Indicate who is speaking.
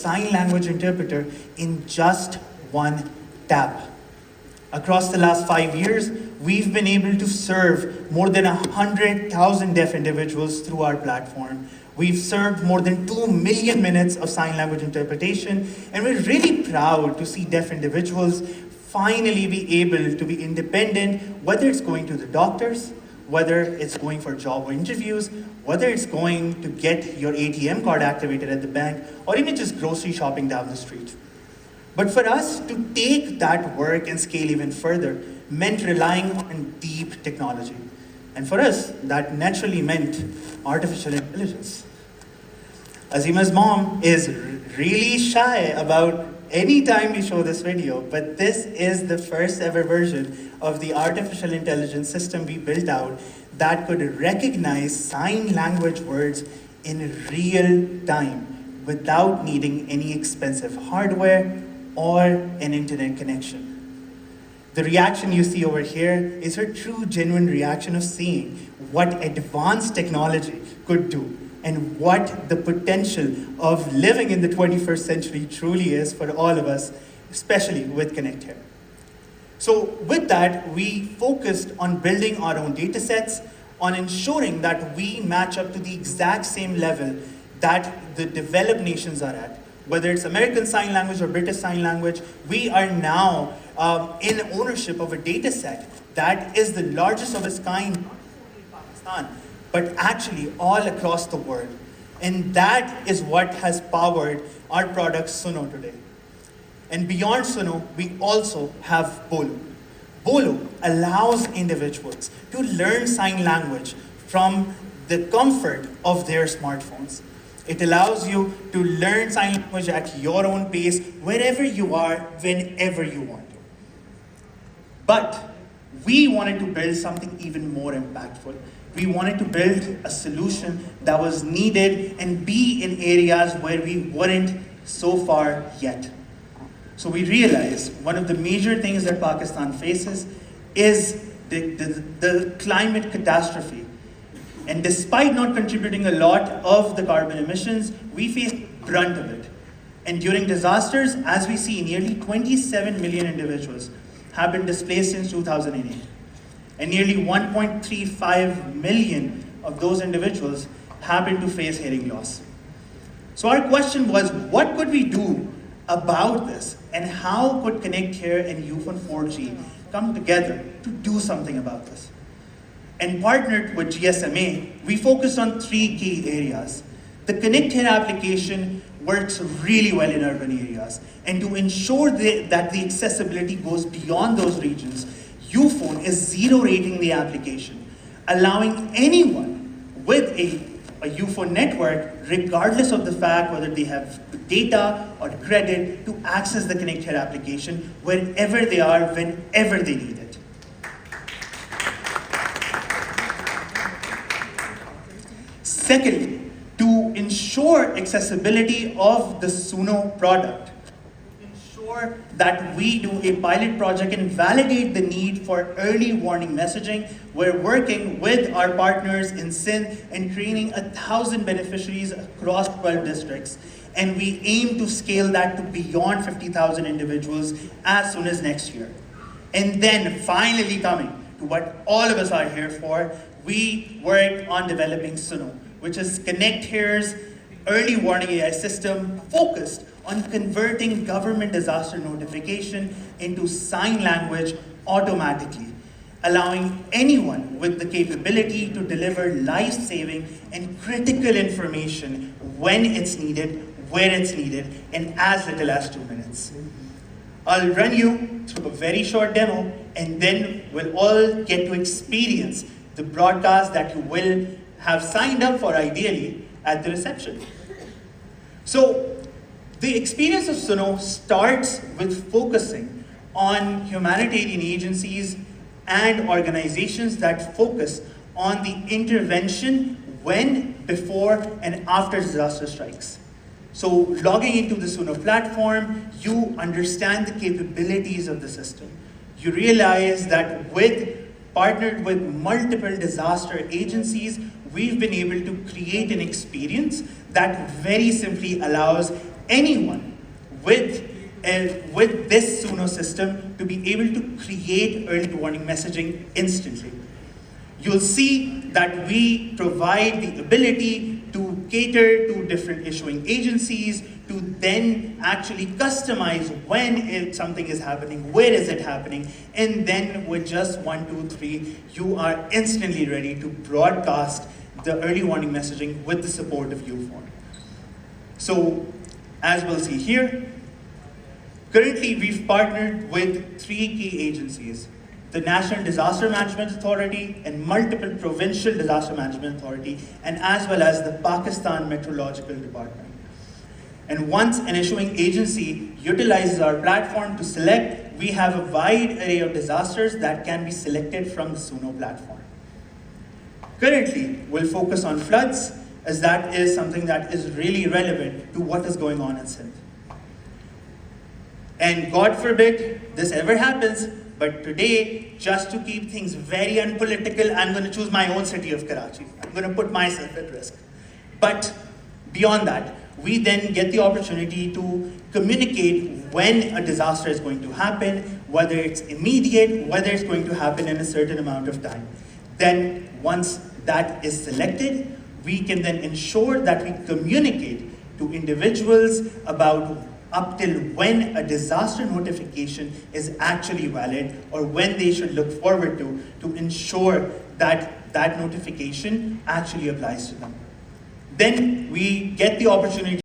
Speaker 1: sign language interpreter in just one tap. Across the last 5 years, we've been able to serve more than 100,000 deaf individuals through our platform. We've served more than 2 million minutes of sign language interpretation, and we're really proud to see deaf individuals finally be able to be independent, whether it's going to the doctors, whether it's going for job interviews, whether it's going to get your ATM card activated at the bank, or even just grocery shopping down the street. But for us to take that work and scale even further meant relying on deep technology. And for us, that naturally meant artificial intelligence. Azima's mom is really shy about any time we show this video, but this is the first ever version of the artificial intelligence system we built out that could recognize sign language words in real time without needing any expensive hardware or an internet connection. The reaction you see over here is her true, genuine reaction of seeing what advanced technology could do and what the potential of living in the 21st century truly is for all of us, especially with ConnectHear. So with that, we focused on building our own data sets, on ensuring that we match up to the exact same level that the developed nations are at. Whether it's American Sign Language or British Sign Language, we are now in ownership of a data set that is the largest of its kind, not only in Pakistan, but actually all across the world. And that is what has powered our product Sunu today. And beyond Sunu, we also have Bolo. Bolo allows individuals to learn sign language from the comfort of their smartphones. It allows you to learn sign language at your own pace, wherever you are, whenever you want to. But we wanted to build something even more impactful. We wanted to build a solution that was needed and be in areas where we weren't so far yet. So we realized one of the major things that Pakistan faces is the climate catastrophe. And despite not contributing a lot of the carbon emissions, we face the brunt of it. And during disasters, as we see, nearly 27 million individuals have been displaced since 2008. And nearly 1.35 million of those individuals happen to face hearing loss. So our question was, what could we do about this? And how could ConnectHear and Ufone 4G come together to do something about this? And partnered with GSMA, we focused on 3 key areas. The ConnectHear application works really well in urban areas. And to ensure that the accessibility goes beyond those regions, Ufone is zero-rating the application, allowing anyone with a Ufone network, regardless of the fact whether they have data or credit, to access the ConnectHear application wherever they are, whenever they need it. Secondly, to ensure accessibility of the Sunu product, that we do a pilot project and validate the need for early warning messaging. We're working with our partners in Sindh and training 1,000 beneficiaries across 12 districts. And we aim to scale that to beyond 50,000 individuals as soon as next year. And then finally coming to what all of us are here for, we worked on developing Sunu, which is ConnectHear's early warning AI system focused on converting government disaster notification into sign language automatically, allowing anyone with the capability to deliver life-saving and critical information when it's needed, where it's needed, in as little as 2 minutes. I'll run you through a very short demo, and then we'll all get to experience the broadcast that you will have signed up for ideally at the reception. So, the experience of Sunu starts with focusing on humanitarian agencies and organizations that focus on the intervention when, before, and after disaster strikes. So logging into the Sunu platform, you understand the capabilities of the system. You realize that partnered with multiple disaster agencies, we've been able to create an experience that very simply allows anyone with this Sunu system to be able to create early warning messaging instantly. You'll see that we provide the ability to cater to different issuing agencies, to then actually customize when something is happening, where is it happening, and then with just 1, 2, 3, you are instantly ready to broadcast the early warning messaging with the support of Ufone. So, as we'll see here, currently we've partnered with 3 key agencies: the National Disaster Management Authority and multiple provincial disaster management authority, and as well as the Pakistan Meteorological Department. And once an issuing agency utilizes our platform to select, we have a wide array of disasters that can be selected from the Sunu platform. Currently, we'll focus on floods, as that is something that is really relevant to what is going on in Sindh. And God forbid this ever happens, but today, just to keep things very unpolitical, I'm going to choose my own city of Karachi. I'm going to put myself at risk. But beyond that, we then get the opportunity to communicate when a disaster is going to happen, whether it's immediate, whether it's going to happen in a certain amount of time. Then once that is selected, we can then ensure that we communicate to individuals about up till when a disaster notification is actually valid, or when they should look forward to ensure that that notification actually applies to them. Then we get the opportunity